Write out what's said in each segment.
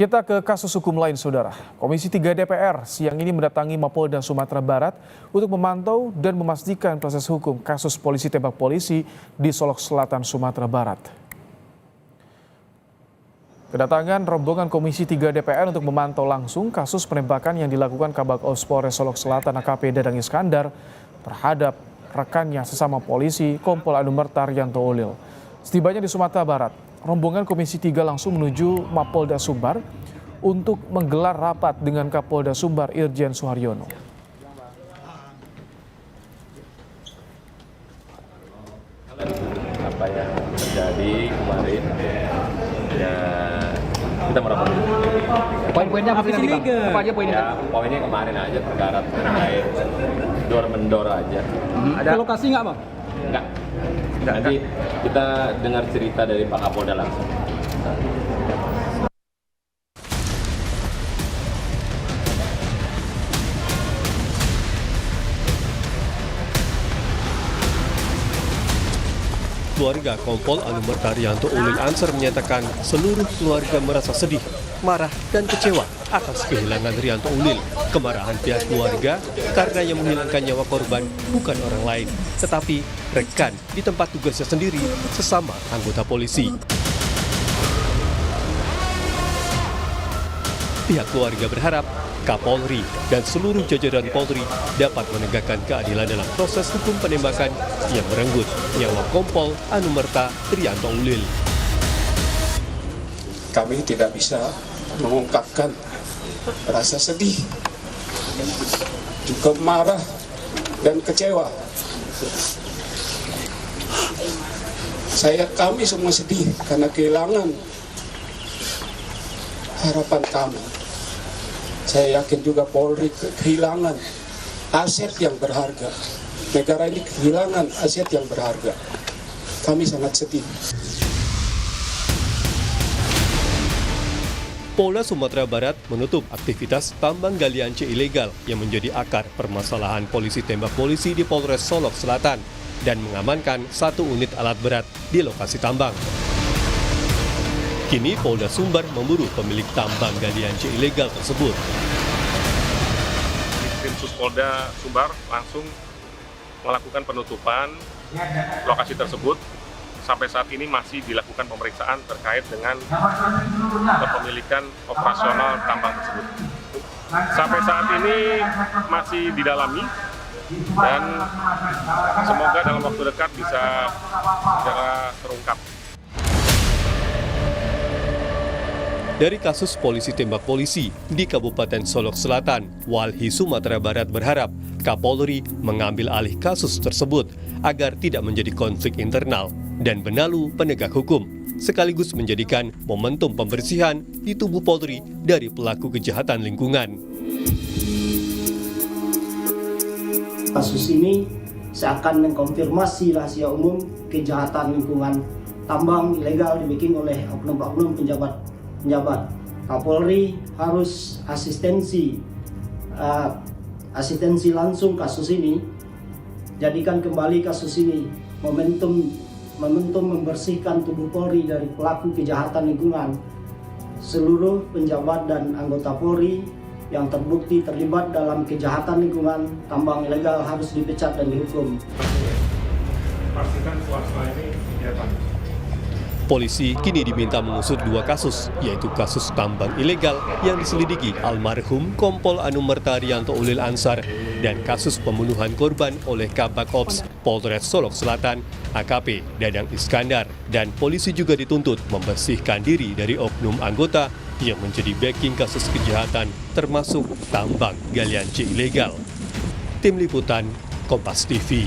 Kita ke kasus hukum lain, Saudara. Komisi 3 DPR siang ini mendatangi Mapolda Sumatera Barat untuk memantau dan memastikan proses hukum kasus polisi tembak polisi di Solok Selatan, Sumatera Barat. Kedatangan rombongan Komisi 3 DPR untuk memantau langsung kasus penembakan yang dilakukan Kabag Ops Polres Solok Selatan AKP Dadang Iskandar terhadap rekannya sesama polisi Kompol Anumerta Rianto Ulil. Setibanya di Sumatera Barat, rombongan Komisi 3 langsung menuju Mapolda Sumbar untuk menggelar rapat dengan Kapolda Sumbar Irjen Suharyono. Apa yang terjadi kemarin ya kita merapat. Poin-poinnya apa sih nanti, Bang? Apa aja poinnya? Ya, poinnya kemarin aja perkara terkait dor-mendor aja. Ada lokasi nggak, Bang? Enggak. Nanti kita dengar cerita dari Pak Kapolda langsung. Keluarga Kompol Anumerta Rianto Ulil Ansar menyatakan seluruh keluarga merasa sedih, marah, dan kecewa atas kehilangan Rianto Ulil. Kemarahan pihak keluarga karena yang menghilangkan nyawa korban bukan orang lain, tetapi rekan di tempat tugasnya sendiri, sesama anggota polisi. Pihak keluarga berharap Kapolri dan seluruh jajaran Polri dapat menegakkan keadilan dalam proses hukum penembakan yang merenggut nyawa Kompol Anumerta Rianto Ulil. Kami tidak bisa mengungkapkan rasa sedih, juga marah dan kecewa. Kami semua sedih karena kehilangan harapan kami. Saya yakin juga Polri kehilangan aset yang berharga. Negara ini kehilangan aset yang berharga. Kami sangat sedih. Polda Sumatera Barat menutup aktivitas tambang galian C ilegal yang menjadi akar permasalahan polisi tembak polisi di Polres Solok Selatan dan mengamankan 1 unit alat berat di lokasi tambang. Kini Polda Sumbar memburu pemilik tambang galian C ilegal tersebut. Tim Suspolda Sumbar langsung melakukan penutupan lokasi tersebut. Sampai saat ini masih dilakukan pemeriksaan terkait dengan kepemilikan operasional tambang tersebut. Sampai saat ini masih didalami dan semoga dalam waktu dekat bisa segera terungkap. Dari kasus polisi tembak polisi di Kabupaten Solok Selatan, Walhi Sumatera Barat berharap Kapolri mengambil alih kasus tersebut agar tidak menjadi konflik internal dan benalu penegak hukum, sekaligus menjadikan momentum pembersihan di tubuh Polri dari pelaku kejahatan lingkungan. Kasus ini seakan mengkonfirmasi rahasia umum kejahatan lingkungan tambang ilegal dibikin oleh oknum-oknum penjabat. Kapolri harus asistensi langsung kasus ini, jadikan kembali kasus ini momentum membersihkan tubuh Polri dari pelaku kejahatan lingkungan. Seluruh penjabat dan anggota Polri yang terbukti terlibat dalam kejahatan lingkungan tambang ilegal harus dipecat dan dihukum. Pastikan swasta ini kegiatan. Polisi kini diminta mengusut 2 kasus, yaitu kasus tambang ilegal yang diselidiki almarhum Kompol Anumerta Rianto Ulil Ansar dan kasus pembunuhan korban oleh Kabag Ops Polres Solok Selatan AKP Dadang Iskandar. Dan polisi juga dituntut membersihkan diri dari oknum anggota yang menjadi backing kasus kejahatan termasuk tambang galian C ilegal. Tim Liputan Kompas TV.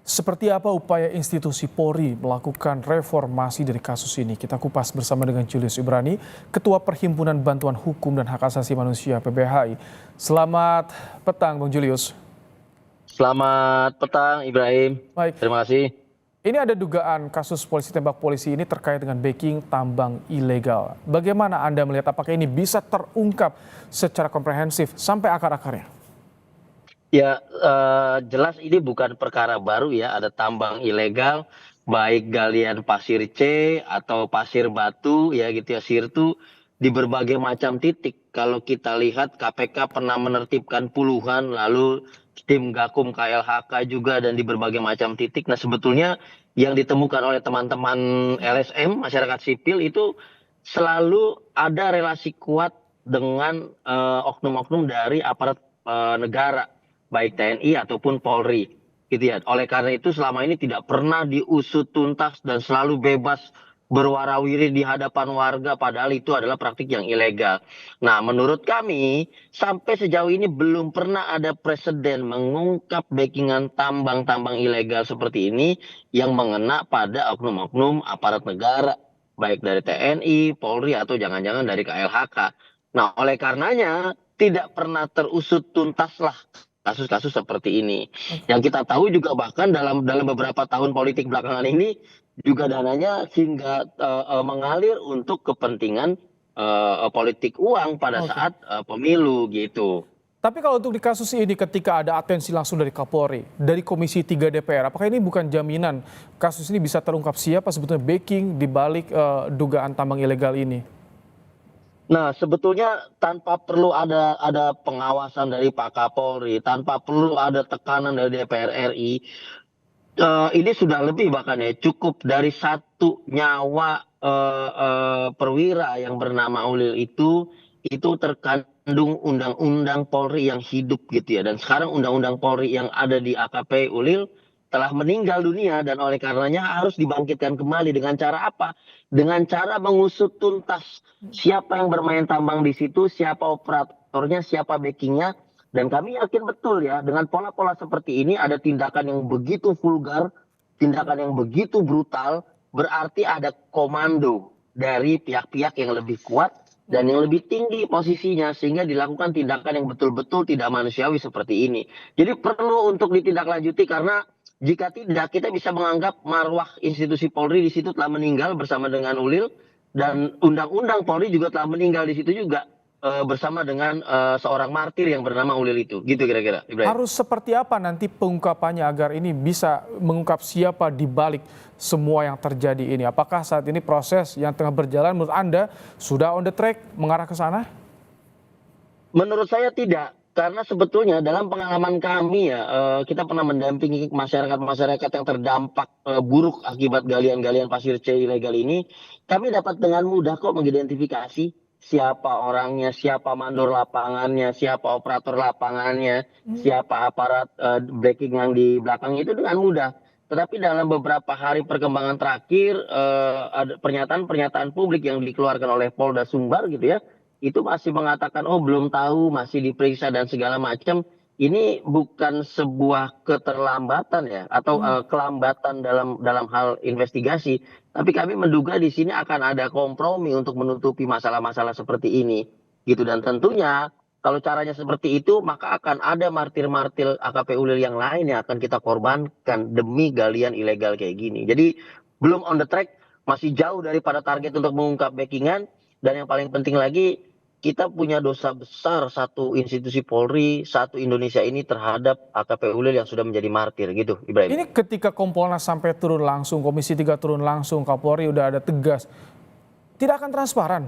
Seperti apa upaya institusi Polri melakukan reformasi dari kasus ini? Kita kupas bersama dengan Julius Ibrani, Ketua Perhimpunan Bantuan Hukum dan Hak Asasi Manusia PBHI. Selamat petang, Bang Julius. Selamat petang, Ibrahim. Baik. Terima kasih. Ini ada dugaan kasus polisi tembak polisi ini terkait dengan backing tambang ilegal. Bagaimana Anda melihat apakah ini bisa terungkap secara komprehensif sampai akar-akarnya? Ya, jelas ini bukan perkara baru ya, ada tambang ilegal baik galian pasir C atau pasir batu ya gitu ya, sirtu di berbagai macam titik. Kalau kita lihat KPK pernah menertibkan puluhan, lalu tim Gakum KLHK juga, dan di berbagai macam titik. Nah, sebetulnya yang ditemukan oleh teman-teman LSM masyarakat sipil itu selalu ada relasi kuat dengan oknum-oknum dari aparat negara, baik TNI ataupun Polri, gitu ya. Oleh karena itu selama ini tidak pernah diusut tuntas dan selalu bebas berwarawiri di hadapan warga, padahal itu adalah praktik yang ilegal. Nah, menurut kami sampai sejauh ini belum pernah ada presiden mengungkap backingan tambang-tambang ilegal seperti ini yang mengena pada oknum-oknum aparat negara, baik dari TNI, Polri, atau jangan-jangan dari KLHK. Nah, oleh karenanya tidak pernah terusut tuntaslah kasus-kasus seperti ini. Yang kita tahu juga bahkan dalam beberapa tahun politik belakangan ini juga dananya hingga mengalir untuk kepentingan politik uang pada saat pemilu gitu. Tapi kalau untuk di kasus ini ketika ada atensi langsung dari Kapolri, dari Komisi 3 DPR, apakah ini bukan jaminan kasus ini bisa terungkap siapa sebetulnya backing di balik dugaan tambang ilegal ini? Nah, sebetulnya tanpa perlu ada pengawasan dari Pak Kapolri, tanpa perlu ada tekanan dari DPR RI, ini sudah lebih bahkan ya, cukup dari satu nyawa perwira yang bernama Ulil itu terkandung undang-undang Polri yang hidup gitu ya. Dan sekarang undang-undang Polri yang ada di AKP Ulil telah meninggal dunia, dan oleh karenanya harus dibangkitkan kembali. Dengan cara apa? Dengan cara mengusut tuntas siapa yang bermain tambang di situ, siapa operatornya, siapa backingnya. Dan kami yakin betul ya, dengan pola-pola seperti ini ada tindakan yang begitu vulgar, tindakan yang begitu brutal, berarti ada komando dari pihak-pihak yang lebih kuat dan yang lebih tinggi posisinya, sehingga dilakukan tindakan yang betul-betul tidak manusiawi seperti ini. Jadi perlu untuk ditindaklanjuti, karena jika tidak, kita bisa menganggap marwah institusi Polri di situ telah meninggal bersama dengan Ulil, dan undang-undang Polri juga telah meninggal di situ juga bersama dengan seorang martir yang bernama Ulil itu. Gitu kira-kira, Ibrahim. Harus seperti apa nanti pengungkapannya agar ini bisa mengungkap siapa di balik semua yang terjadi ini? Apakah saat ini proses yang tengah berjalan menurut Anda sudah on the track mengarah ke sana? Menurut saya tidak. Karena sebetulnya dalam pengalaman kami ya, kita pernah mendampingi masyarakat yang terdampak buruk akibat galian-galian pasir C ilegal ini. Kami dapat dengan mudah kok mengidentifikasi siapa orangnya, siapa mandor lapangannya, siapa operator lapangannya, siapa aparat backing yang di belakangnya, itu dengan mudah. Tetapi dalam beberapa hari perkembangan terakhir, ada pernyataan-pernyataan publik yang dikeluarkan oleh Polda Sumbar gitu ya, itu masih mengatakan oh belum tahu, masih diperiksa dan segala macam. Ini bukan sebuah keterlambatan ya, atau kelambatan dalam hal investigasi, tapi kami menduga di sini akan ada kompromi untuk menutupi masalah-masalah seperti ini gitu. Dan tentunya kalau caranya seperti itu, maka akan ada martir-martir AKP Ulil yang lain yang akan kita korbankan demi galian ilegal kayak gini. Jadi belum on the track, masih jauh daripada target untuk mengungkap backingan. Dan yang paling penting lagi, kita punya dosa besar satu institusi Polri, satu Indonesia ini terhadap AKP Ulil yang sudah menjadi martir gitu, Ibrahim. Ini ketika Kompolnas sampai turun langsung, Komisi 3 turun langsung, Kapolri udah ada tegas, tidak akan transparan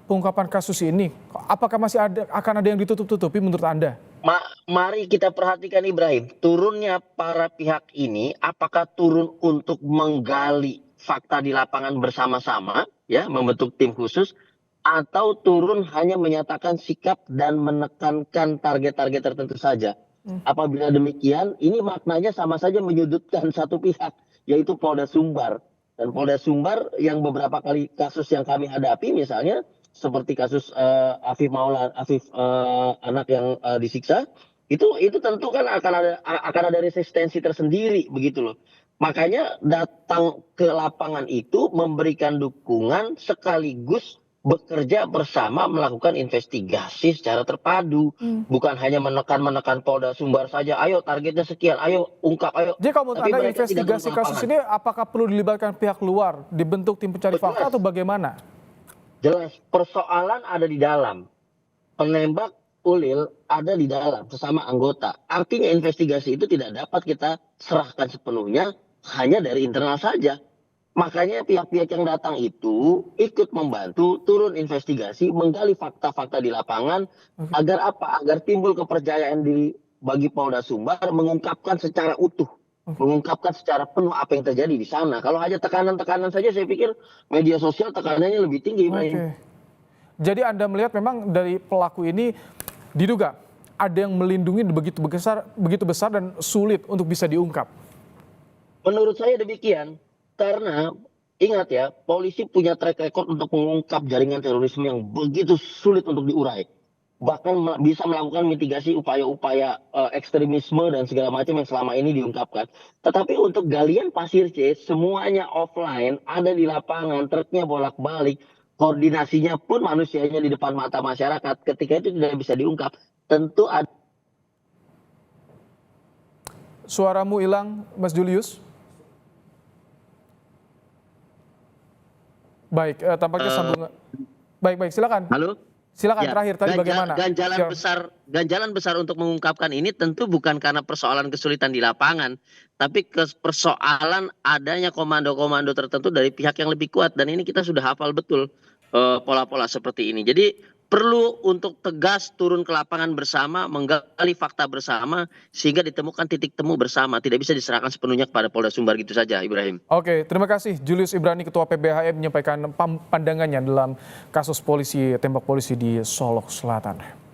pengungkapan kasus ini. Apakah masih akan ada yang ditutup-tutupi menurut Anda? Mari kita perhatikan, Ibrahim, turunnya para pihak ini apakah turun untuk menggali fakta di lapangan bersama-sama, ya, membentuk tim khusus, atau turun hanya menyatakan sikap dan menekankan target-target tertentu saja. Apabila demikian, ini maknanya sama saja menyudutkan satu pihak, yaitu Polda Sumbar. Dan Polda Sumbar yang beberapa kali kasus yang kami hadapi, misalnya seperti kasus Afif anak yang disiksa, itu tentu kan akan ada resistensi tersendiri begitu loh. Makanya datang ke lapangan itu memberikan dukungan sekaligus bekerja bersama melakukan investigasi secara terpadu, bukan hanya menekan Polda Sumbar saja. Ayo targetnya sekian, ayo ungkap, ayo. Jadi kalau menurut Anda investigasi kasus ini apakah perlu dilibatkan pihak luar, dibentuk tim pencari fakta atau bagaimana? Jelas, persoalan ada di dalam. Penembak Ulil ada di dalam sesama anggota. Artinya investigasi itu tidak dapat kita serahkan sepenuhnya hanya dari internal saja. Makanya pihak-pihak yang datang itu ikut membantu turun investigasi, menggali fakta-fakta di lapangan agar apa? Agar timbul kepercayaan diri bagi Polda Sumbar mengungkapkan secara utuh, mengungkapkan secara penuh apa yang terjadi di sana. Kalau hanya tekanan-tekanan saja, saya pikir media sosial tekanannya lebih tinggi, Ibrahim. Oke. Jadi Anda melihat memang dari pelaku ini diduga ada yang melindungi begitu besar dan sulit untuk bisa diungkap. Menurut saya demikian, karena ingat ya, polisi punya track record untuk mengungkap jaringan terorisme yang begitu sulit untuk diurai. Bahkan bisa melakukan mitigasi upaya-upaya ekstremisme dan segala macam yang selama ini diungkapkan. Tetapi untuk galian Pasir C, semuanya offline, ada di lapangan, truknya bolak-balik, koordinasinya pun manusianya di depan mata masyarakat. Ketika itu tidak bisa diungkap, tentu ada. Suaramu hilang, Mas Julius. Baik, tampaknya sambungan. Baik, silakan. Halo? Silakan Ya, terakhir tadi bagaimana? Ganjalan besar untuk mengungkapkan ini tentu bukan karena persoalan kesulitan di lapangan, tapi persoalan adanya komando-komando tertentu dari pihak yang lebih kuat, dan ini kita sudah hafal betul pola-pola seperti ini. Jadi perlu untuk tegas turun ke lapangan bersama, menggali fakta bersama sehingga ditemukan titik temu bersama, tidak bisa diserahkan sepenuhnya kepada Polda Sumbar gitu saja, Ibrahim. Oke, terima kasih Julius Ibrani, Ketua PBHM menyampaikan pandangannya dalam kasus tembak polisi di Solok Selatan.